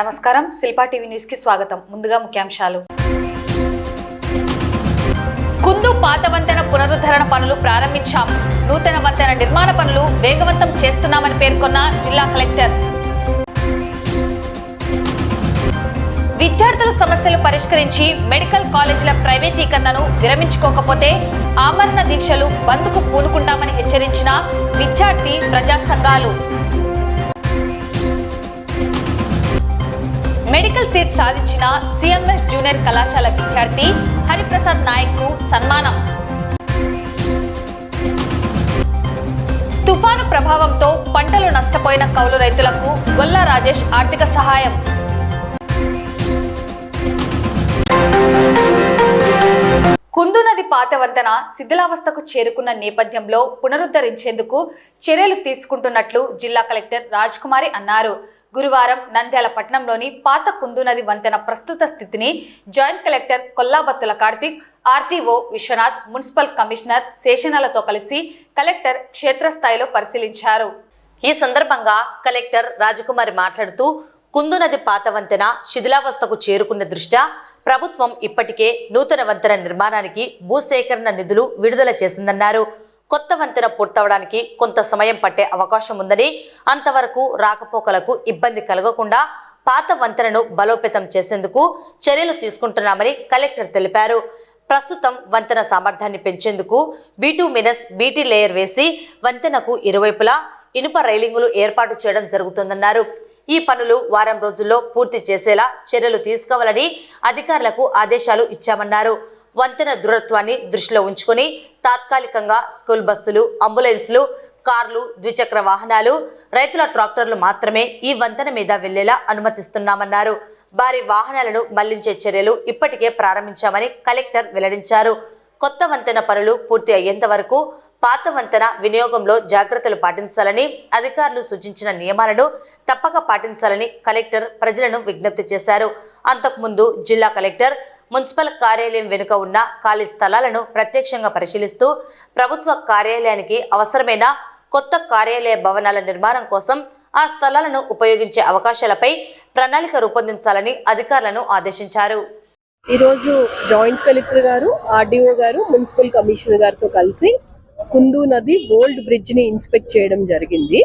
నమస్కారం, Shilpa TV news కి స్వాగతం. ముందుగా ముఖ్యాంశాలు. కుందు పాత వంతెన పునరుద్ధరణ పనులు ప్రారంభించాం. నూతన వంతెన నిర్మాణ పనులు వేగవంతం చేస్తున్నామని పేర్కొన్న జిల్లా కలెక్టర్. విద్యార్థుల సమస్యలు పరిష్కరించి మెడికల్ కాలేజీల ప్రైవేటీకరణను విరమించుకోకపోతే ఆమరణ దీక్షలు బంద్కు పూనుకుంటామని హెచ్చరించిన విద్యార్థి ప్రజా సంఘాలు. మెడికల్ సీట్ సాధించిన సిఎంఎస్ జూనియర్ కళాశాల విద్యార్థి హరిప్రసాద్ నాయక్ కు సన్మానం. తుఫాను ప్రభావంతో పంటలు నష్టపోయిన కౌలు రైతులకు గొల్లా రాజేష్ ఆర్థిక సహాయం. కుందు నది పాత వంతెన శిథిలావస్థకు చేరుకున్న నేపథ్యంలో పునరుద్ధరించేందుకు చర్యలు తీసుకుంటున్నట్లు జిల్లా కలెక్టర్ రాజ్కుమారి అన్నారు. గురువారం నంద్యాల పట్టణంలోని పాత కుందు నది వంతెన ప్రస్తుత స్థితిని joint collector Kollabathula Karthik, RTO Vishwanath, municipal commissioner శేషనాలతో కలిసి కలెక్టర్ క్షేత్రస్థాయిలో పరిశీలించారు. ఈ సందర్భంగా కలెక్టర్ రాజకుమారి మాట్లాడుతూ కుందు నది పాత వంతెన శిథిలావస్థకు చేరుకున్న దృష్ట్యా ప్రభుత్వం ఇప్పటికే నూతన వంతెన నిర్మాణానికి భూసేకరణ నిధులు విడుదల చేసిందన్నారు. కొత్త వంతెన పూర్తవడానికి కొంత సమయం పట్టే అవకాశం ఉందని, అంతవరకు రాకపోకలకు ఇబ్బంది కలగకుండా పాత వంతెనను బలోపేతం చేసేందుకు చర్యలు తీసుకుంటున్నామని కలెక్టర్ తెలిపారు. ప్రస్తుతం వంతెన సామర్థ్యాన్ని పెంచేందుకు B2-BT లేయర్ వేసి వంతెనకు ఇరువైపులా ఇనుప రైలింగులు ఏర్పాటు చేయడం జరుగుతుందన్నారు. ఈ పనులు వారం రోజుల్లో పూర్తి చేసేలా చర్యలు తీసుకోవాలని అధికారులకు ఆదేశాలు ఇచ్చామన్నారు. వంతెన దృఢత్వాన్ని దృష్టిలో ఉంచుకొని తాత్కాలికంగా స్కూల్ బస్సులు, అంబులెన్స్లు, కార్లు, ద్విచక్ర వాహనాలు, రైతుల ట్రాక్టర్లు మాత్రమే ఈ వంతెన మీద వెళ్లేలా అనుమతిస్తున్నామన్నారు. భారీ వాహనాలను మళ్లించే చర్యలు ఇప్పటికే ప్రారంభించామని కలెక్టర్ వెల్లడించారు. కొత్త వంతెన పనులు పూర్తి అయ్యేంత వరకు పాత వంతెన వినియోగంలో జాగ్రత్తలు పాటించాలని, అధికారులు సూచించిన నియమాలను తప్పక పాటించాలని కలెక్టర్ ప్రజలను విజ్ఞప్తి చేశారు. అంతకుముందు జిల్లా కలెక్టర్ మున్సిపల్ కార్యాలయం వెనుక ఉన్న ఖాళీ స్థలాలను ప్రత్యక్షంగా పరిశీలిస్తూ ప్రభుత్వ కార్యాలయానికి అవసరమైన కొత్త కార్యాలయ భవనాల నిర్మాణం కోసం ఆ స్థలాలను ఉపయోగించే అవకాశాలపై ప్రణాళిక రూపొందించాలని అధికారులను ఆదేశించారు. ఈరోజు జాయింట్ కలెక్టర్ గారు, ఆర్డీఓ గారు, మున్సిపల్ కమిషనర్ గారితో కలిసి కుందు నది ఓల్డ్ బ్రిడ్జ్ ని ఇన్స్పెక్ట్ చేయడం జరిగింది.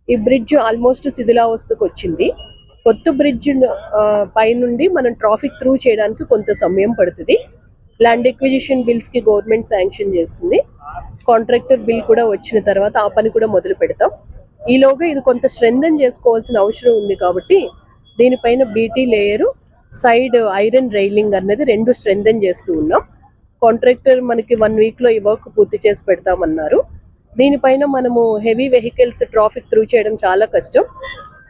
ఈ బ్రిడ్జ్ ఆల్మోస్ట్ శిథిలావస్థకు వచ్చింది. కొత్త బ్రిడ్జ్ పైనుండి మనం ట్రాఫిక్ త్రూ చేయడానికి కొంత సమయం పడుతుంది. ల్యాండ్ ఎక్విజిషన్ బిల్స్ కి గవర్నమెంట్ శాంక్షన్ చేసింది. కాంట్రాక్టర్ బిల్ కూడా వచ్చిన తర్వాత ఆ పని కూడా మొదలు పెడతాం. ఈలోగా ఇది కొంత స్ట్రెంథన్ చేసుకోవాల్సిన అవసరం ఉంది కాబట్టి దీనిపైన BT layer, side iron railing అన్నది రెండు స్ట్రెంథన్ చేస్తూ ఉన్నాం. కాంట్రాక్టర్ మనకి 1 వీక్ లో ఈ వర్క్ పూర్తి చేసి పెడతామన్నారు. దీనిపైన మనము హెవీ వెహికల్స్ ట్రాఫిక్ త్రూ చేయడం చాలా కష్టం.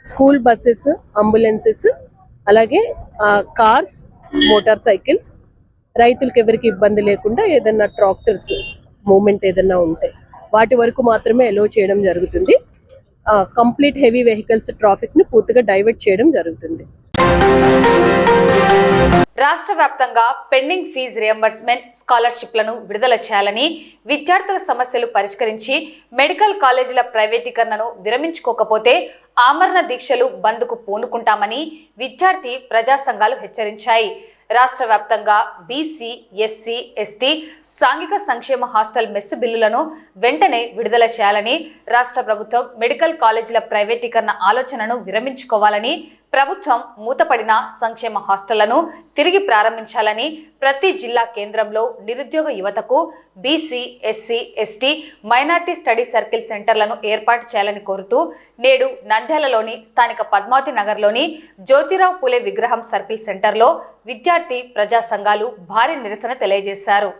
స్కూల్ బస్సెస్, అంబులెన్సెస్, అలాగే కార్స్, మోటార్ సైకిల్స్, రైతులకు ఎవరికి ఇబ్బంది లేకుండా ఏదన్నా ట్రాక్టర్స్ మూవ్మెంట్ ఏదన్నా ఉంటే వాటి వరకు మాత్రమే అలో చేయడం జరుగుతుంది. కంప్లీట్ హెవీ వెహికల్స్ ట్రాఫిక్ ని పూర్తిగా డైవర్ట్ చేయడం జరుగుతుంది. రాష్ట్ర వ్యాప్తంగా పెండింగ్ ఫీజు రియంబర్స్మెంట్ స్కాలర్షిప్లను విడుదల చేయాలని, విద్యార్థుల సమస్యలు పరిష్కరించి మెడికల్ కాలేజీల ప్రైవేటీకరణను విరమించుకోకపోతే ఆమరణ దీక్షలు బంద్కు పూనుకుంటామని విద్యార్థి ప్రజా సంఘాలు హెచ్చరించాయి. రాష్ట్ర వ్యాప్తంగా బీసీ, ఎస్సీ, ఎస్టీ సాంఘిక సంక్షేమ హాస్టల్ మెస్సు బిల్లులను వెంటనే విడుదల చేయాలని, రాష్ట్ర ప్రభుత్వం మెడికల్ కాలేజీల ప్రైవేటీకరణ ఆలోచనను విరమించుకోవాలని, ప్రభుత్వం మూతపడిన సంక్షేమ హాస్టళ్లను తిరిగి ప్రారంభించాలని, ప్రతి జిల్లా కేంద్రంలో నిరుద్యోగ యువతకు BC, SC, ST, minority study circle సెంటర్లను ఏర్పాటు చేయాలని కోరుతూ నేడు నంద్యాలలోని స్థానిక పద్మావతి నగర్లోని జ్యోతిరావు పూలే విగ్రహం సర్కిల్ సెంటర్లో విద్యార్థి ప్రజా సంఘాలు భారీ నిరసన తెలియజేశారు.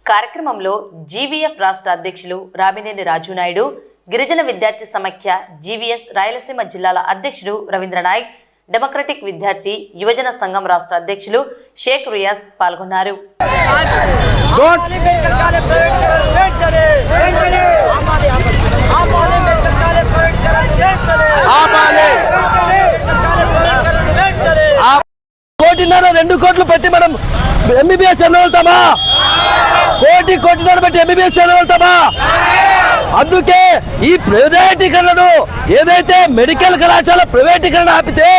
కార్యక్రమంలో జీవీఎఫ్ రాష్ట్ర అధ్యక్షులు రామినేని రాజునాయుడు, గిరిజన విద్యార్థి సమైక్య జీవీఎస్ రాయలసీమ జిల్లాల అధ్యక్షుడు రవీంద్ర నాయక్, డెమోక్రటిక్ విద్యార్థి యువజన సంఘం రాష్ట్ర అధ్యక్షులు షేక్ రియాజ్ పాల్గొన్నారు. కోటి 2 కోట్లు పెట్టి మనం ఎంబీబీఎస్ చదవగలుగుతామా? కోటిన్నర పెట్టి ఎంబీబీఎస్ చదవగలుగుతామా? అందుకే ఈ ప్రైవేటీకరణను ఏదైతే మెడికల్ కళాశాల ప్రైవేటీకరణ ఆపితే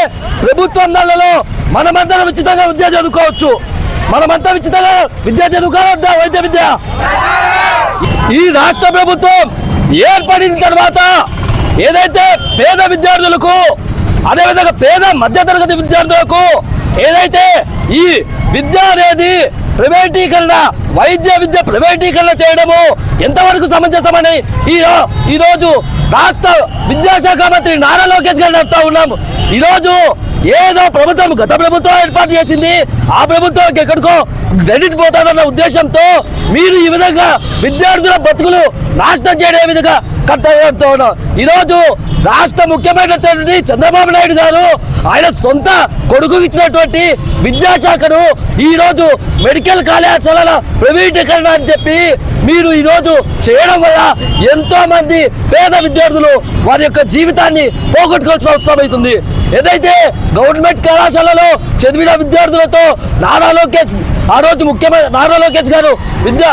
ప్రభుత్వంలో మనమంతా ఉచితంగా విద్య చదువుకోవచ్చు. మనమంతా ఉచితంగా విద్య చదువుకోవద్దా? వైద్య విద్య ఈ రాష్ట్ర ప్రభుత్వం ఏర్పడిన తర్వాత ఏదైతే పేద విద్యార్థులకు, అదేవిధంగా పేద మధ్యతరగతి విద్యార్థులకు ఏదైతే ఈ విద్య అనేది ప్రైవేటీకరణ, వైద్య విద్య ప్రైవేటీకరణ చేయడము ఎంతవరకు సమంజసమని ఈరోజు రాష్ట్ర విద్యాశాఖ మంత్రి నారా లోకేష్ గారు చెప్తా ఉన్నాము. ఈరోజు ఏదో ప్రభుత్వం, గత ప్రభుత్వం ఏర్పాటు చేసింది, ఆ ప్రభుత్వానికి ఎక్కడికో క్రెడిట్ పోతాదన్న ఉద్దేశంతో మీరు ఈ విధంగా విద్యార్థుల బతుకులు నాశనం చేయడం విధంగా కర్తవ్యంతో ఉన్నాం. ఈరోజు రాష్ట్ర ముఖ్యమైనటువంటి చంద్రబాబు నాయుడు గారు ఆయన సొంత కొడుకు ఇచ్చినటువంటి విద్యాశాఖను ఈరోజు మెడికల్ కళాశాలల ప్రైవేటీకరణ అని చెప్పి మీరు ఈరోజు చేయడం వల్ల ఎంతో మంది పేద విద్యార్థులు వారి యొక్క జీవితాన్ని పోగొట్టుకోవాల్సిన అవసరం అవుతుంది. ఏదైతే గవర్నమెంట్ కళాశాలలో చదివిన విద్యార్థులతో నారా లోకేష్ నారా లోకేష్ గారు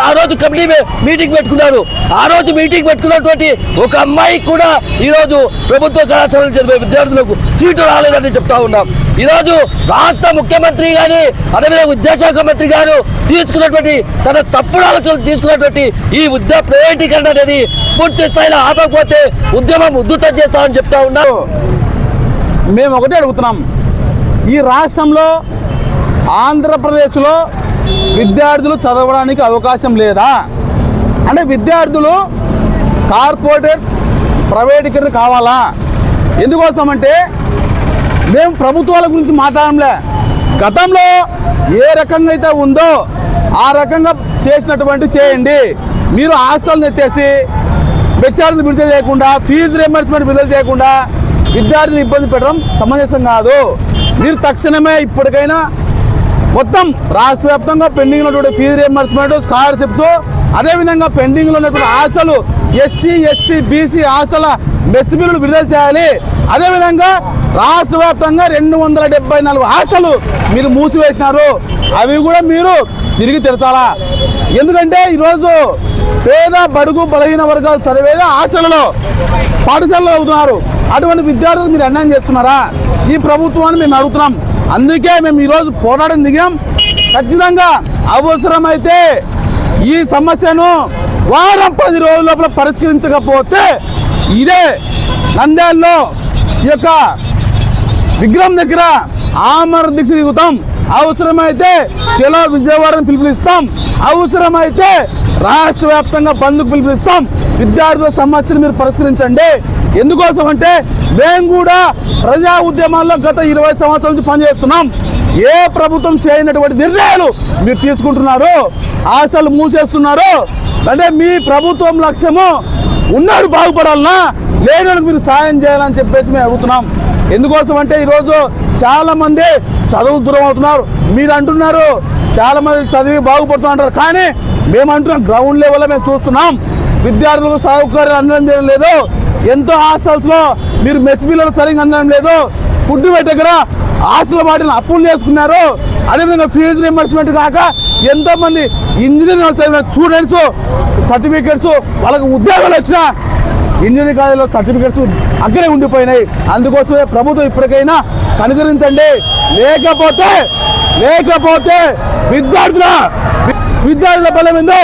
ఆ రోజు కమిటీ మీటింగ్ పెట్టుకున్నారు. ఆ రోజు మీటింగ్ పెట్టుకున్నటువంటి ఒక అమ్మాయి కూడా ఈరోజు ప్రభుత్వ కళాశాలలో చదివే విద్యార్థులకు సీటు రాలేదని చెప్తా ఉన్నాం. ఈరోజు రాష్ట్ర ముఖ్యమంత్రి గాని, అదేవిధంగా విద్యాశాఖ మంత్రి గారు తీసుకున్నటువంటి తన తప్పుడు ఆలోచనలు తీసుకున్నటువంటి ఈ విద్యా ప్రైవేటీకరణ అనేది పూర్తి స్థాయిలో ఆపకపోతే ఉద్యమం ఉధృతం చేస్తామని చెప్తా ఉన్నాం. మేము ఒకటే అడుగుతున్నాం, ఈ రాష్ట్రంలో ఆంధ్రప్రదేశ్లో విద్యార్థులు చదవడానికి అవకాశం లేదా? అంటే విద్యార్థులు కార్పొరేట్ ప్రైవేటీకరణ కావాలా? ఎందుకోసం అంటే మేము ప్రభుత్వాల గురించి మాట్లాడంలే. గతంలో ఏ రకంగా అయితే ఉందో ఆ రకంగా చేసినటువంటి చేయండి. మీరు హాస్టల్ని ఎత్తేసి మెచ్చార్జీలు విడుదల చేయకుండా, ఫీజు రియంబర్స్మెంట్ విడుదల చేయకుండా విద్యార్థులు ఇబ్బంది పెట్టడం సమంజసం కాదు. మీరు తక్షణమే ఇప్పటికైనా మొత్తం రాష్ట్ర వ్యాప్తంగా పెండింగ్ ఉన్నటువంటి ఫీజు రియంబర్స్మెంట్, స్కాలర్షిప్స్, అదేవిధంగా పెండింగ్లో ఉన్నటువంటి hostel SC ST BC hostel mess బిల్లులు విడుదల చేయాలి. అదేవిధంగా రాష్ట్ర వ్యాప్తంగా 274 హాస్టల్ మీరు మూసివేసినారు, అవి కూడా మీరు తిరిగి తెరచాలా? ఎందుకంటే ఈరోజు పేద బడుగు బలహీన వర్గాలు చదివేది హాస్టల్లో, పాఠశాలలో అవుతున్నారు. అటువంటి విద్యార్థులు మీరు అన్యాయం చేస్తున్నారా? ఈ ప్రభుత్వాన్ని మేము అడుగుతున్నాం. అందుకే మేము ఈరోజు పోరాటం దిగాం. ఖచ్చితంగా అవసరమైతే ఈ సమస్యను వారం 10 రోజుల లోపల పరిష్కరించకపోతే ఇదే నంద్యాలలో ఈ యొక్క విగ్రహం దగ్గర ఆమర దీక్ష దిగుతాం. అవసరమైతే చలో విజయవాడను పిలుపునిస్తాం. అవసరమైతే రాష్ట్ర వ్యాప్తంగా బంద్కు పిలుపునిస్తాం. విద్యార్థుల సమస్యలు మీరు పరిష్కరించండి. ఎందుకోసం అంటే మేము కూడా ప్రజా ఉద్యమాల్లో గత 20 సంవత్సరాల నుంచి పనిచేస్తున్నాం. ఏ ప్రభుత్వం చేయనటువంటి నిర్ణయాలు మీరు తీసుకుంటున్నారు, ఆశలు మూసేస్తున్నారు. అంటే మీ ప్రభుత్వం లక్ష్యము ఉన్నాడు బాగుపడాలన్నా, లేనోడికి మీరు సాయం చేయాలని చెప్పేసి మేము అడుగుతున్నాం. ఎందుకోసం అంటే ఈరోజు చాలా మంది చదువు దూరం అవుతున్నారు. మీరు అంటున్నారు చాలా మంది చదివి బాగుపడుతున్నారు, కానీ మేము అంటున్నాం గ్రౌండ్ లెవెల్లో మేము చూస్తున్నాం. విద్యార్థులకు సౌకర్యాలు అందడం లేదు. ఎంతో హాస్టల్స్లో మీరు మెస్ బిల్లులు సరిగ్గా అందడం లేదు. ఫుడ్ దగ్గర హాస్టల్ వాటిని అప్పులు చేసుకున్నారు. అదేవిధంగా ఫీజు రియంబర్స్మెంట్ కాక ఎంతో మంది ఇంజనీరింగ్ చదివిన స్టూడెంట్స్ సర్టిఫికేట్స్ వాళ్ళకు ఉద్యోగాలు వచ్చిన ఇంజనీరింగ్ కాలేజీలో సర్టిఫికేట్స్ అక్కడే ఉండిపోయినాయి. అందుకోసమే ప్రభుత్వం ఇప్పటికైనా కనుగరించండి. లేకపోతే విద్యార్థుల బలం ఏందో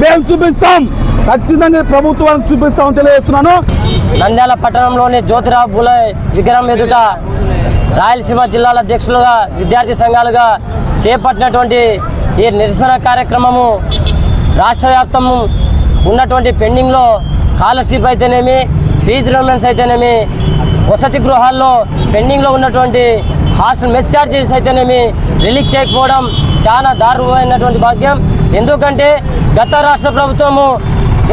మేము చూపిస్తాం. ఖచ్చితంగా ప్రభుత్వానికి చూపిస్తామని తెలియజేస్తున్నాను. నంద్యాల పట్టణంలోని జ్యోతిరావు పూలే విగ్రహం ఎదుట రాయలసీమ జిల్లాల అధ్యక్షులుగా విద్యార్థి సంఘాలుగా చేపట్టినటువంటి ఈ నిరసన కార్యక్రమము రాష్ట్ర వ్యాప్తం ఉన్నటువంటి పెండింగ్లో స్కాలర్షిప్ అయితేనేమి, ఫీజు రియంబర్స్మెంట్స్ అయితేనేమి, వసతి గృహాల్లో పెండింగ్లో ఉన్నటువంటి హాస్టల్ మెస్ ఛార్జెస్ అయితేనేమి రిలీజ్ చేయకపోవడం చాలా దారుణమైనటువంటి భాగ్యం. ఎందుకంటే గత రాష్ట్ర ప్రభుత్వము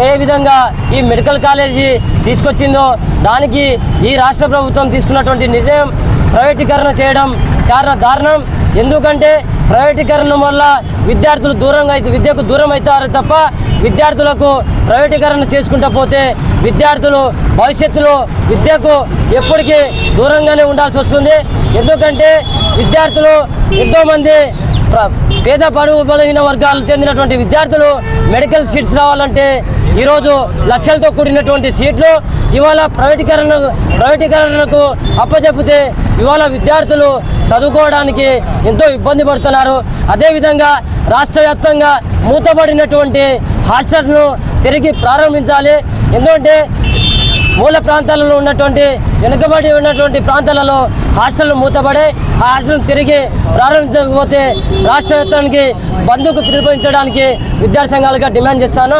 ఏ విధంగా ఈ మెడికల్ కాలేజీ తీసుకొచ్చిందో దానికి ఈ రాష్ట్ర ప్రభుత్వం తీసుకున్నటువంటి నిర్ణయం ప్రైవేటీకరణ చేయడం చాలా దారుణం. ఎందుకంటే ప్రైవేటీకరణ వల్ల విద్యార్థులు విద్యకు దూరం అవుతారు తప్ప విద్యార్థులకు ప్రైవేటీకరణ చేసుకుంటూ పోతే విద్యార్థులు భవిష్యత్తులో విద్యకు ఎప్పటికీ దూరంగానే ఉండాల్సి వస్తుంది. ఎందుకంటే విద్యార్థులు ఎంతోమంది పేద బడుగు బలహీన వర్గాలకు చెందినటువంటి విద్యార్థులు మెడికల్ సీట్స్ రావాలంటే ఈరోజు లక్షలతో కూడినటువంటి సీట్లు ఇవాళ ప్రైవేటీకరణకు అప్పచెప్పితే ఇవాళ విద్యార్థులు చదువుకోవడానికి ఎంతో ఇబ్బంది పడుతున్నారు. అదేవిధంగా రాష్ట్ర వ్యాప్తంగా మూతపడినటువంటి హాస్టల్ను తిరిగి ప్రారంభించాలి. ఎందుకంటే మూల ప్రాంతాలలో ఉన్నటువంటి వెనుకబడి ఉన్నటువంటి ప్రాంతాలలో హాస్టళ్లు మూతపడే ఆ హాస్టల్ను తిరిగి ప్రారంభించకపోతే రాష్ట్ర వ్యాప్తానికి బంద్కు పిలుపునిచ్చడానికి విద్యార్థి సంఘాలుగా డిమాండ్ చేస్తాను.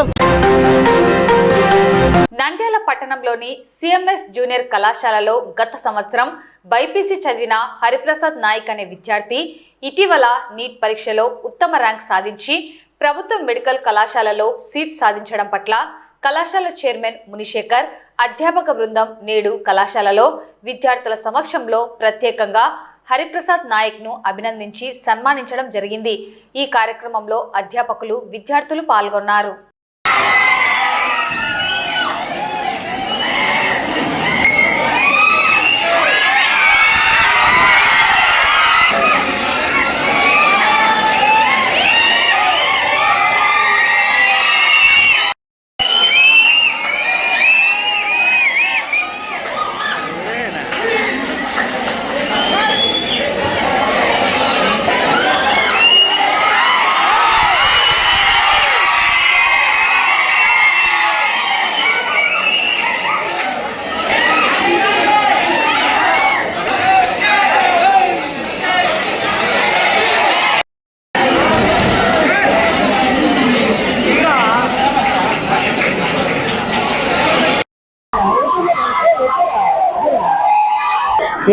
నంద్యాల పట్టణంలోని సిఎంఎస్ జూనియర్ కళాశాలలో గత సంవత్సరం బైపీసీ చదివిన హరిప్రసాద్ నాయక్ అనే విద్యార్థి ఇటీవల నీట్ పరీక్షలో ఉత్తమ ర్యాంక్ సాధించి ప్రభుత్వ మెడికల్ కళాశాలలో సీట్ సాధించడం పట్ల కళాశాల చైర్మన్ మునిశేఖర్, అధ్యాపక బృందం నేడు కళాశాలలో విద్యార్థుల సమక్షంలో ప్రత్యేకంగా హరిప్రసాద్ నాయక్ను అభినందించి సన్మానించడం జరిగింది. ఈ కార్యక్రమంలో అధ్యాపకులు, విద్యార్థులు పాల్గొన్నారు.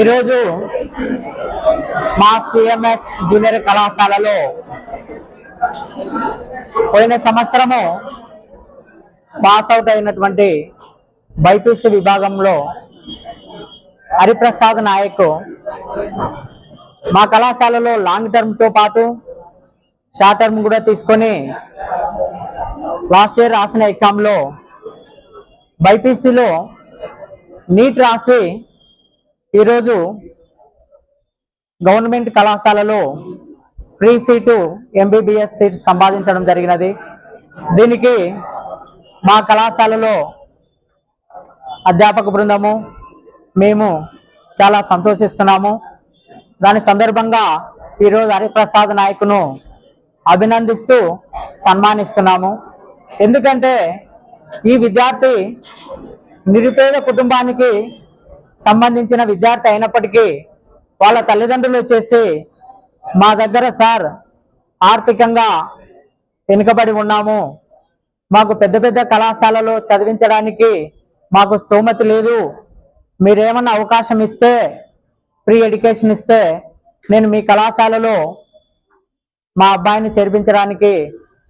ఈరోజు మా సిఎంఎస్ జూనియర్ కళాశాలలో పోయిన సంవత్సరము పాస్ అవుట్ అయినటువంటి బైపీసీ విభాగంలో హరిప్రసాద్ నాయక్ మా కళాశాలలో లాంగ్ టర్మ్తో పాటు షార్ట్ టర్మ్ కూడా తీసుకొని లాస్ట్ ఇయర్ రాసిన ఎగ్జామ్లో బైపీసీలో నీట్ రాసి ఈరోజు గవర్నమెంట్ కళాశాలలో ఫ్రీ సీటు ఎంబీబీఎస్ సీట్ సంపాదించడం జరిగినది. దీనికి మా కళాశాలలో అధ్యాపక బృందము మేము చాలా సంతోషిస్తున్నాము. దాని సందర్భంగా ఈరోజు హరిప్రసాద్ నాయక్ను అభినందిస్తూ సన్మానిస్తున్నాము. ఎందుకంటే ఈ విద్యార్థి నిరుపేద కుటుంబానికి సంబంధించిన విద్యార్థి అయినప్పటికీ వాళ్ళ తల్లిదండ్రులు వచ్చేసి మా దగ్గర సార్ ఆర్థికంగా వెనుకబడి ఉన్నాము, మాకు పెద్ద పెద్ద కళాశాలలో చదివించడానికి మాకు స్తోమత లేదు, మీరేమన్నా అవకాశం ఇస్తే ఫ్రీ ఎడ్యుకేషన్ ఇస్తే నేను మీ కళాశాలలో మా అబ్బాయిని చేర్పించడానికి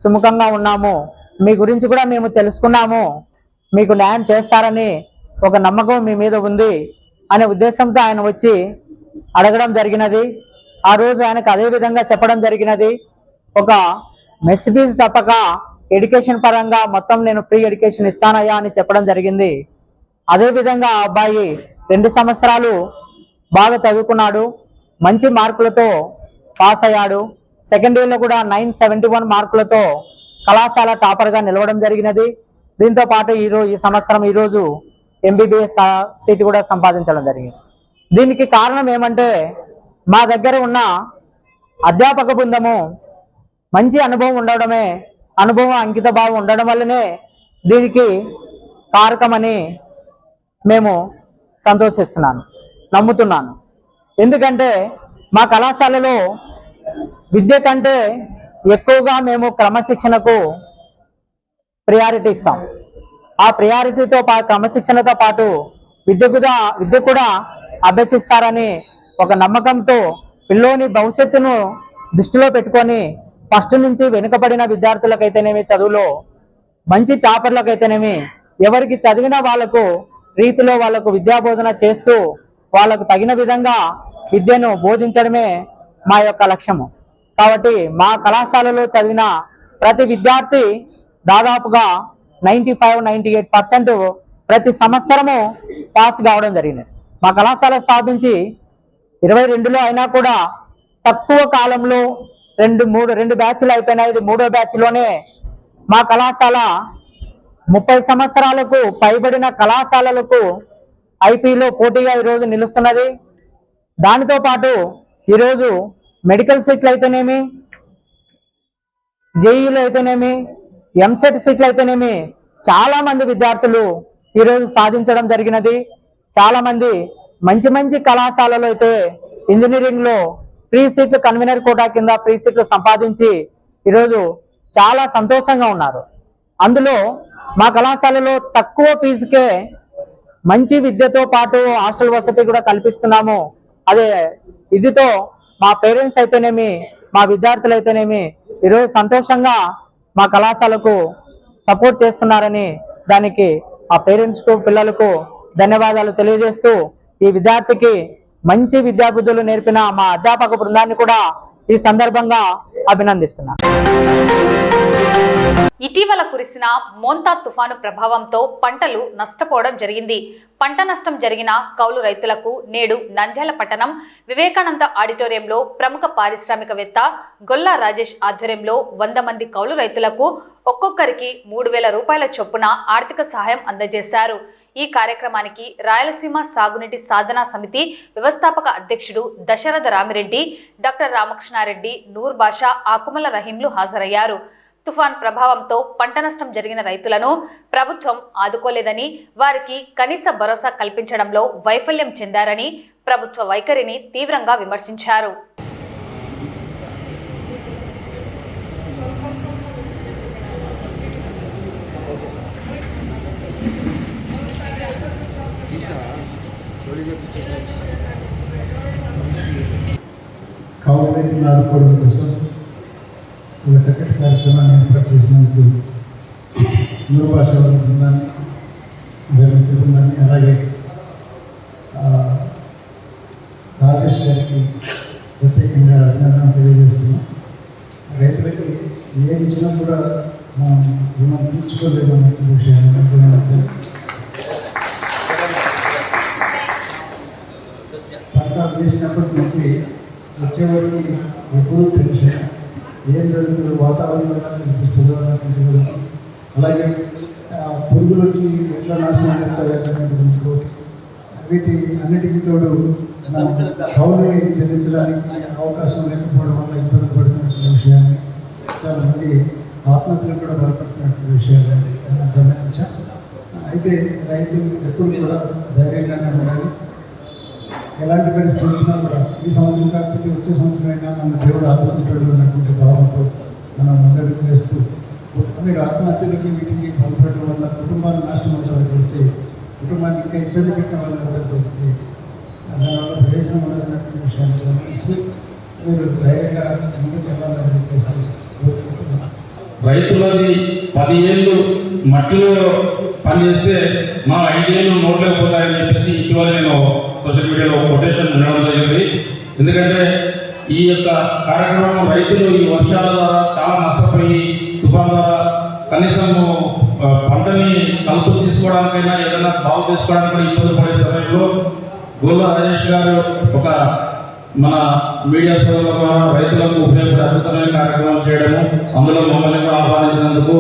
సుముఖంగా ఉన్నాము, మీ గురించి కూడా మేము తెలుసుకున్నాము, మీకు న్యాయం చేస్తారని ఒక నమ్మకం మీ మీద ఉంది అనే ఉద్దేశంతో ఆయన వచ్చి అడగడం జరిగినది. ఆ రోజు ఆయనకు అదే విధంగా చెప్పడం జరిగినది, ఒక మెస్ ఫీజు తప్పక ఎడ్యుకేషన్ పరంగా మొత్తం నేను ఫ్రీ ఎడ్యుకేషన్ ఇస్తానయ్యా అని చెప్పడం జరిగింది. అదేవిధంగా ఆ అబ్బాయి 2 సంవత్సరాలు బాగా చదువుకున్నాడు, మంచి మార్కులతో పాస్ అయ్యాడు. సెకండ్ ఇయర్లో కూడా 971 మార్కులతో కళాశాల టాపర్గా నిలవడం జరిగినది. దీంతో పాటు ఈ సంవత్సరం ఈరోజు ఎంబీబీఎస్ సీట్ కూడా సంపాదించడం జరిగింది. దీనికి కారణం ఏమంటే మా దగ్గర ఉన్న అధ్యాపక బృందము మంచి అనుభవం అంకిత భావం ఉండడం వల్లనే దీనికి కారకమని మేము నమ్ముతున్నాను. ఎందుకంటే మా కళాశాలలో విద్య కంటే ఎక్కువగా మేము క్రమశిక్షణకు ప్రయారిటీ ఇస్తాం. ఆ ప్రయారిటీతో క్రమశిక్షణతో పాటు విద్య కూడా అభ్యసిస్తారని ఒక నమ్మకంతో పిల్లోని భవిష్యత్తును దృష్టిలో పెట్టుకొని ఫస్ట్ నుంచి వెనుకబడిన విద్యార్థులకైతేనేమి, చదువులో మంచి టాపర్లకైతేనేమి, ఎవరికి చదివిన వాళ్ళకు రీతిలో వాళ్ళకు విద్యాబోధన చేస్తూ వాళ్ళకు తగిన విధంగా విద్యను బోధించడమే మా యొక్క లక్ష్యము. కాబట్టి మా కళాశాలలో చదివిన ప్రతి విద్యార్థి దాదాపుగా 95-98% ప్రతి సంవత్సరము పాస్ కావడం జరిగింది. మా కళాశాల స్థాపించి 22లో అయినా కూడా తక్కువ కాలంలో రెండు బ్యాచ్లు అయిపోయినాయి. ఇది 3వ బ్యాచ్లోనే మా కళాశాల 30 సంవత్సరాలకు పైబడిన కళాశాలలకు ఐపీలో పోటీగా ఈరోజు నిలుస్తున్నది. దానితో పాటు ఈరోజు మెడికల్ సీట్లు అయితేనేమి, జేఈలు అయితేనేమి, ఎంసెట్ సీట్లు అయితేనేమి చాలా మంది విద్యార్థులు ఈరోజు సాధించడం జరిగినది. చాలా మంది మంచి కళాశాలలో అయితే ఇంజనీరింగ్లో ఫ్రీ సీట్లు కన్వీనర్ కోటా కింద ఫ్రీ సీట్లు సంపాదించి ఈరోజు చాలా సంతోషంగా ఉన్నారు. అందులో మా కళాశాలలో తక్కువ ఫీజుకే మంచి విద్యతో పాటు హాస్టల్ వసతి కూడా కల్పిస్తున్నాము. అదే ఇదితో మా పేరెంట్స్ అయితేనేమి, మా విద్యార్థులు అయితేనేమి ఈరోజు సంతోషంగా మా కళాశాలకు సపోర్ట్ చేస్తున్నారని దానికి ఆ పేరెంట్స్కు, పిల్లలకు ధన్యవాదాలు తెలియజేస్తూ ఈ విద్యార్థికి మంచి విద్యాబుద్ధులు నేర్పిన మా అధ్యాపక బృందాన్ని కూడా ఈ సందర్భంగా అభినందిస్తున్నాను. ఇటీవల కురిసిన మోంతా తుఫాను ప్రభావంతో పంటలు నష్టపోవడం జరిగింది. పంట నష్టం జరిగిన కౌలు రైతులకు నేడు నంద్యాల పట్టణం వివేకానంద ఆడిటోరియంలో ప్రముఖ పారిశ్రామికవేత్త గొల్లా రాజేష్ ఆధ్వర్యంలో 100 మంది కౌలు రైతులకు ఒక్కొక్కరికి 3,000 రూపాయల చొప్పున ఆర్థిక సహాయం అందజేశారు. ఈ కార్యక్రమానికి రాయలసీమ సాగునీటి సాధనా సమితి వ్యవస్థాపక అధ్యక్షుడు దశరథ రామిరెడ్డి, డాక్టర్ రామకృష్ణారెడ్డి, నూర్ బాషా, ఆకుమల రహీంలు హాజరయ్యారు. తుఫాన్ ప్రభావంతో పంట నష్టం జరిగిన రైతులను ప్రభుత్వం ఆదుకోలేదని, వారికి కనీస భరోసా కల్పించడంలో వైఫల్యం చెందారని ప్రభుత్వ వైఖరిని తీవ్రంగా విమర్శించారు. కౌలు రైతులను ఆదుకోవడం కోసం ఒక చక్కటి కార్యక్రమాన్ని ఏర్పాటు చేసినందుకు నూరు భాష బృందాన్ని, రేవంత్ బృందాన్ని, అలాగే రాజేష్ గారికి ప్రత్యేకంగా అభినందనలు తెలియజేస్తున్నాం. రైతులకి ఏమి ఇచ్చినా కూడా మనం రుణం తీర్చుకోలేము అనే విషయాన్ని గమనించాలి. పంట వేసినప్పటి నుంచి వచ్చేవారికి ఎప్పుడు టెన్షన్, ఏం జరుగుతుందో వాతావరణం ఎలా కనిపిస్తుందో అన్నటువంటి, అలాగే పురుగులు వచ్చి ఎట్లా నాశనం చేస్తాయో వీటి అన్నిటికీ తోడు కౌలుని చెల్లించడానికి అవకాశం లేకపోవడం వల్ల ఇబ్బంది పడుతున్నటువంటి విషయాన్ని, చాలామంది ఆత్మహత్యలు కూడా బలపడుతున్నటువంటి విషయాన్ని గమనించాం. అయితే రైతు ఎప్పుడు కూడా ధైర్యంగానే ఉండాలి. ఎలాంటి పరిస్థితి వచ్చినా కూడా ఈ సంవత్సరం కాకపోతే వచ్చే సంవత్సరం అయినా మన దేవుడు ఆదుకుంటాడు అన్నటువంటి భావంతో మనం ముందడుగు వేస్తూ, మీరు ఆత్మహత్యలకి వీటికి పాల్పడడం వల్ల కుటుంబాలు నాశనం అవుతారైతే, కుటుంబాన్ని ఇంకా ఇబ్బంది పెట్టడం వల్ల ఎవరైతే దానివల్ల ప్రయోజనం ఉండదన్నటువంటి విషయాన్ని గమనిస్తూ మీరు ధైర్యంగా ముందుకు వెళ్ళాలని చెప్పేసి కోరుకుంటున్నాను. రైతులది 10 ఏళ్ళు మట్టిలో పనిచేస్తే మా 5 ఏళ్ళు నోట్లోకి పోతాయని చెప్పేసి ఇటీవల నేను సోషల్ మీడియాలో కొటేషన్ వినడం జరిగింది. ఎందుకంటే ఈ యొక్క కార్యక్రమం రైతులు ఈ వర్షాల ద్వారా చాలా నష్టపోయి, తుఫాన్ ద్వారా కనీసం పంటని కలుపు తీసుకోవడానికైనా ఏదైనా బాగు చేసుకోవడానికి కూడా ఇబ్బంది పడే సమయంలో గొల్లా రాజేష్ గారు ఒక మన మీడియా సోదరుల ద్వారా రైతులకు ఉపయోగపడే అద్భుతమైన కార్యక్రమం చేయడము, అందులో మమ్మల్ని కూడా ఆహ్వానించినందుకు,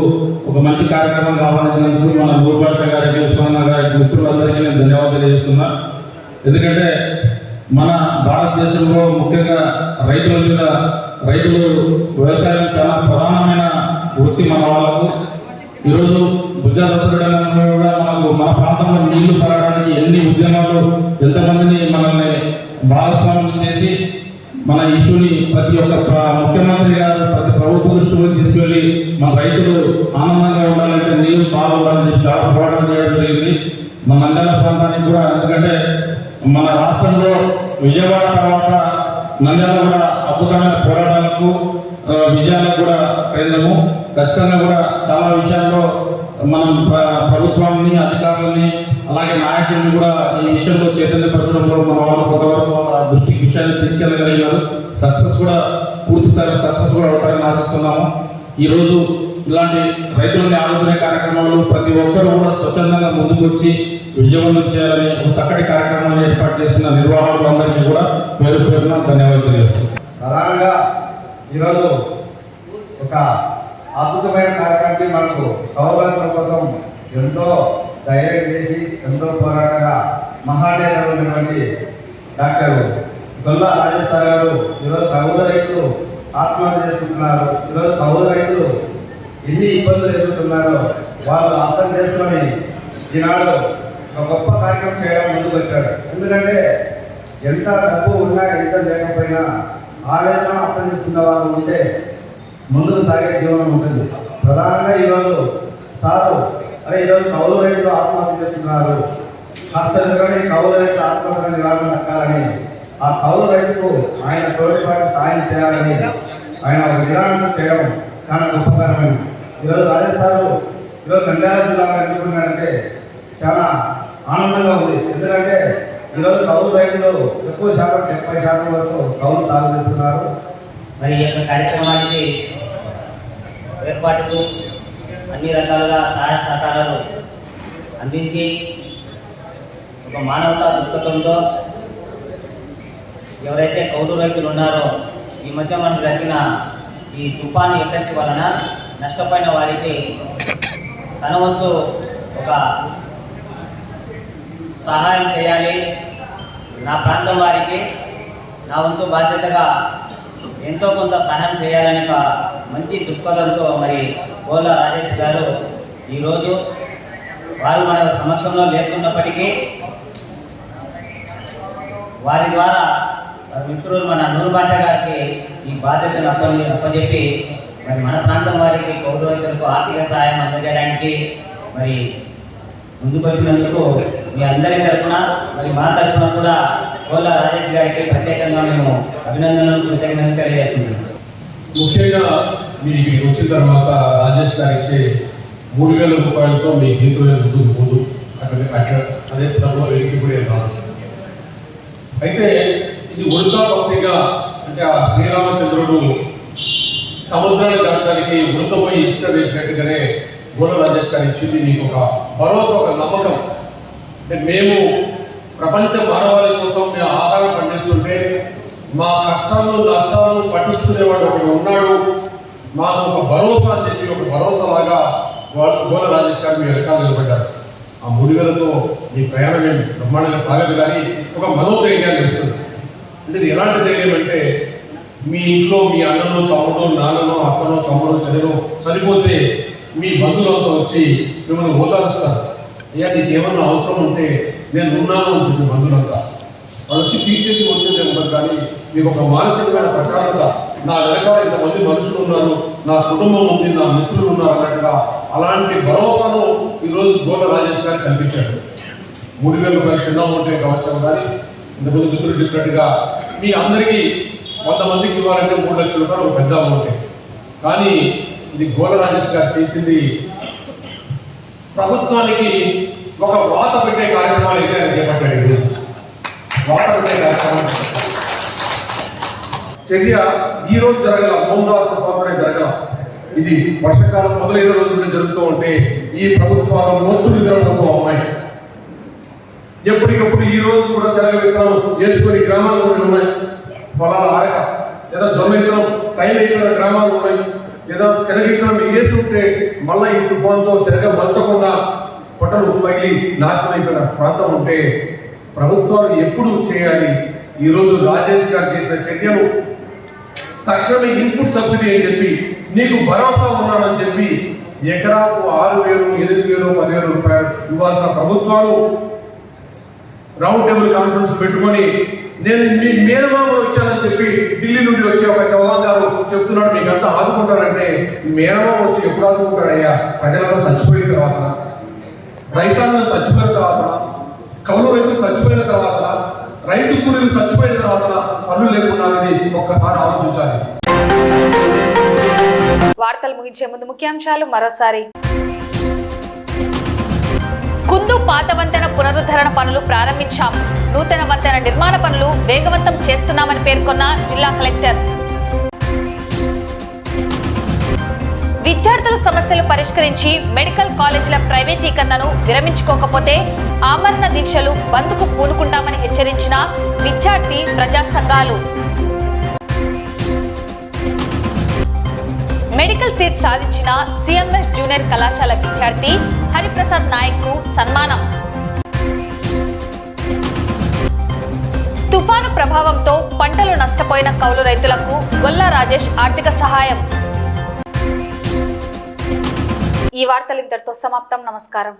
ఒక మంచి కార్యక్రమాన్ని ఆహ్వానించినందుకు మన నూర్ బాషా గారికి, ఉస్మానా గారికి, మిత్రులందరికీ నేను ధన్యవాదాలు తెలియజేస్తున్నా. ఎందుకంటే మన భారతదేశంలో ముఖ్యంగా రైతులు వ్యవసాయం చాలా ప్రధానమైన వృత్తి మన వాళ్ళకు. ఈరోజు బుజ్జాదసరంలో కూడా మన ప్రాంతంలో నీళ్లు పెరగడానికి ఎన్ని ఉద్యమాలు, ఎంతమందిని మనల్ని భాగస్వామ్యం చేసి మన ఇష్యూని ప్రతి ఒక్క ముఖ్యమంత్రి గారు ప్రతి ప్రభుత్వ దృష్టిలో తీసుకెళ్ళి మన రైతులు ఆనందంగా ఉండాలంటే నీరు బాగుండాలని చాలా పోరాటం చేయడం జరిగింది. మన నంద్యాల ప్రాంతానికి కూడా, ఎందుకంటే మన రాష్ట్రంలో విజయవాడ తర్వాత నంద్యాల కూడా అద్భుతమైన పోరాటాలకు, విజయాలకు కూడా కేంద్రము. ఖచ్చితంగా కూడా చాలా విషయాల్లో మనం ప్రభుత్వాన్ని, అధికారులని, అలాగే నాయకుల్ని కూడా ఈ విషయంలో చైతన్యపరచడంలో మన వాళ్ళు కొంతవరకు మన దృష్టికి విషయాన్ని తీసుకెళ్ళగలిగారు. పూర్తి స్థాయి సక్సెస్ కూడా అవుతారని ఆశిస్తున్నాము. ఈరోజు ఇలాంటి రైతులని ఆదుకునే కార్యక్రమాలు ప్రతి ఒక్కరు కూడా స్వచ్ఛందంగా ముందుకు వచ్చి విజయవంతం చేయాలని ఒక చక్కటి కార్యక్రమాన్ని ఏర్పాటు చేసిన నిర్వాహకులందరికీ కూడా పేరు పేరున ధన్యవాదాలు తెలియజేస్తున్నాను. ప్రధానంగా ఈరోజు ఒక అద్భుతమైన కార్యక్రమాన్ని మనకు కౌలుల కోసం ఎంతో ధైర్యం చేసి ఎంతో పోరాటంగా మహానేతలు ఉన్నటువంటి డాక్టర్ గొల్లా రాజేశ్వర గారు ఈరోజు కౌలు రైతులు ఆత్మహత్య చేసుకుంటున్నారు. ఈరోజు కౌలు రైతులు ఎన్ని ఇబ్బందులు ఎదుర్కొన్నారో వాళ్ళు అర్థం చేసుకొని ఈనాడు ఒక గొప్ప కార్యక్రమం చేయడం ముందుకు వచ్చారు. ఎందుకంటే ఎంత డబ్బు ఉన్నా ఎంత లేకపోయినా ఆవేదన అర్థం చేసుకున్న వాళ్ళు ఉంటే ముందుకు సాగే జీవనం ఉంటుంది. ప్రధానంగా ఈరోజు సారు ఈరోజు కౌలు రైతులు ఆత్మహత్య చేస్తున్నారు, హస్తని కౌలు రైతులు ఆత్మహత్య నివారణ దక్కాలని ఆ కౌలు రైతుకు ఆయన తోటిపాటు సాయం చేయాలని ఆయన ఒక విధానంతో చేయడం చాలా గొప్పకరమైనది. ఈరోజు రాజస్థాన్ ఈరోజు నంద్యాల జిల్లాలో ఎన్నుకున్నారంటే చాలా ఆనందంగా ఉంది. ఎందుకంటే ఈరోజు కౌలు రైతులు ఎక్కువ శాతం 70% వరకు కౌలు సాగు చేస్తున్నారు. మరి ఈ యొక్క కార్యక్రమానికి ఏర్పాటుకు అన్ని రకాలుగా సహాయ సహకారాలు అందించి ఒక మానవతా దృక్పథంతో ఎవరైతే కౌలు రైతులు ఉన్నారో ఈ మధ్య మనకు జరిగిన ఈ తుఫాన్ ఎఫెక్ట్ వలన నష్టపోయిన వారికి తన వంతు ఒక సహాయం చేయాలి, నా ప్రాంతం వారికి నా వంతు బాధ్యతగా ఎంతో కొంత సహాయం చేయాలని ఒక మంచి దృక్పథంతో మరి గోల రాజేష్ గారు ఈరోజు వారు మన సమక్షంలో లేకున్నప్పటికీ వారి ద్వారా మిత్రులు మన నూరు భాష గారికి ఈ బాధ్యతను అప్పచెప్పి మరి మన ప్రాంతం వారికి కౌలు రైతులకు ఆర్థిక సహాయం అందజేయడానికి మరి ముందుకు వచ్చినందుకు మీ అందరి తరఫున మరి మా తరఫున కూడా గోల రాజేష్ గారికి ప్రత్యేకంగా మేము అభినందనలు కృతజ్ఞతలు తెలియజేస్తున్నాం. ముఖ్యంగా మీరు ఇక్కడికి వచ్చిన తర్వాత రాజేష్ గారికి 3,000 రూపాయలతో మీ జీతం ముందుకు పోదు, అదే స్థలంలో వెలికిపోయే కాదు. అయితే ఇది ఉడతా భక్తిగా అంటే ఆ శ్రీరామచంద్రుడు సముద్రాన్ని దాటడానికి ఉడతపోయి ఇసుక వేసినట్టుగానే గోల రాజేష్ గారు ఇచ్చింది మీకు ఒక భరోసా, ఒక నమ్మకం. అంటే మేము ప్రపంచ మానవాళి కోసం మేము ఆహారం పండిస్తుంటే మా కష్టాలను నష్టాలను పట్టించుకునేవాడు ఒకడు ఉన్నాడు, మాకు ఒక భరోసా అని చెప్పి ఒక భరోసాలాగా గోల రాజేష్ గారు మీ వెనకాల నిలబడ్డారు. ఆ 3,000తో మీ ప్రయాణం ఏమి బ్రహ్మాండంగా సాగదు, కానీ ఒక మనోధైర్యాన్ని ఇస్తుంది. అంటే ఇది ఎలాంటి ధైర్యం అంటే మీ ఇంట్లో మీ అన్ననో తమ్ముడో నాన్ననో అక్కనో తమ్ముడో చనిపోతే మీ బంధువులతో వచ్చి మిమ్మల్ని ఓదారుస్తారు. అయ్యా నీకు ఏమన్నా అవసరం ఉంటే నేను ఉన్నాను అని చెప్పి బంధువులంతా వాళ్ళు వచ్చి తీర్చేసి వచ్చేది ఉంటారు. కానీ మీకు ఒక మానసికమైన ప్రశాంతత, నా వెనకాల ఇంతమంది మనుషులు ఉన్నారు, నా కుటుంబం ఉంది, నా మిత్రులు ఉన్నారు అన్నట్టుగా అలాంటి భరోసాను ఈరోజు గోల రాజేష్ గారు కల్పించాడు. 3,000 రూపాయలు చిన్న ఉంటే కావచ్చు, కానీ ఇంతకుముందు మిత్రులు చెప్పినట్టుగా మీ అందరికీ 100 మందికి ఇవ్వాలంటే 3 లక్షల రూపాయలు ఒక పెద్ద అమౌంటే. కానీ ఇది గోల రాజేష్ గారు చేసింది ప్రభుత్వానికి ఒక వాత పెట్టే కార్యక్రమాలు అయితే ఆయన చేపట్టాడు. ఈరోజు వాత పెట్టే కార్యక్రమం చర్య ఈ రోజు జరగల, మోమరాజు తుఫాను జరగల. ఇది వర్షాకాలం మొదలైన రోజు నుండి జరుగుతూ ఉంటే ఈ ప్రభుత్వాలు మొత్తులు జరగడంతో అమ్మాయి ఎప్పటికప్పుడు ఈ రోజు కూడా శనగ విత్తనాలు వేసుకొని గ్రామాలు కూడా ఉన్నాయి. పొలాలు ఆరక లేదా జొన్న విత్తనం టైం అయిపోయిన గ్రామాలు ఉన్నాయి. లేదా శనగ విత్తనం వేసుకుంటే మళ్ళీ ఈ తుఫాన్తో శనగ మలచకుండా పొట్టలు పగిలి నాశనం అయిపోయిన ప్రాంతం ఉంటే ప్రభుత్వాలు ఎప్పుడు చేయాలి? ఈరోజు రాజేష్ గారు చేసిన చర్యలు తక్షణమే ఇన్పుట్ సబ్సిడీ అని చెప్పి నీకు భరోసా ఉన్నానని చెప్పి ఎకరాకు 6,000, 8,000, 10,000 రూపాయలు ఇవ్వాల్సిన ప్రభుత్వాలు రౌండ్ టేబుల్ కాన్ఫరెన్స్ పెట్టుకొని నేను మీ మేనమామలు వచ్చానని చెప్పి ఢిల్లీ నుండి వచ్చే ఒక చౌహాన్ గారు చెప్తున్నాడు మీకు అంతా ఆదుకుంటారంటే మేనమామ వచ్చి ఎప్పుడు ఆదుకుంటాడయ్యా? ప్రజలంతా చచ్చిపోయిన తర్వాత, రైతాంగం చచ్చిపోయిన తర్వాత, కౌలు రైతులు చచ్చిపోయిన తర్వాత, రైతు కూలీలు చచ్చిపోయిన తర్వాత పనులు లేకుండా ఒక్కసారి ఆలోచించాలి. వార్తలు ముగించే ముందు ముఖ్యాంశాలు మరోసారి. కుందు పాత వంతెన పునరుద్ధరణ పనులు ప్రారంభించాం, నూతన వంతెన నిర్మాణ పనులు వేగవంతం చేస్తున్నామని పేర్కొన్న జిల్లా కలెక్టర్. విద్యార్థుల సమస్యలు పరిష్కరించి మెడికల్ కాలేజీల ప్రైవేటీకరణను విరమించుకోకపోతే ఆమరణ దీక్షలు బంద్కు పూనుకుంటామని హెచ్చరించిన విద్యార్థి ప్రజా సంఘాలు. మెడికల్ సీట్ సాధించిన సిఎంఎస్ జూనియర్ కళాశాల విద్యార్థి హరిప్రసాద్ నాయక్ కు సన్మానం. తుఫాను ప్రభావంతో పంటలు నష్టపోయిన కౌలు రైతులకు గొల్లా రాజేష్ ఆర్థిక సహాయం. ఈ వార్తలు ఇంతటితో సమాప్తం. నమస్కారం.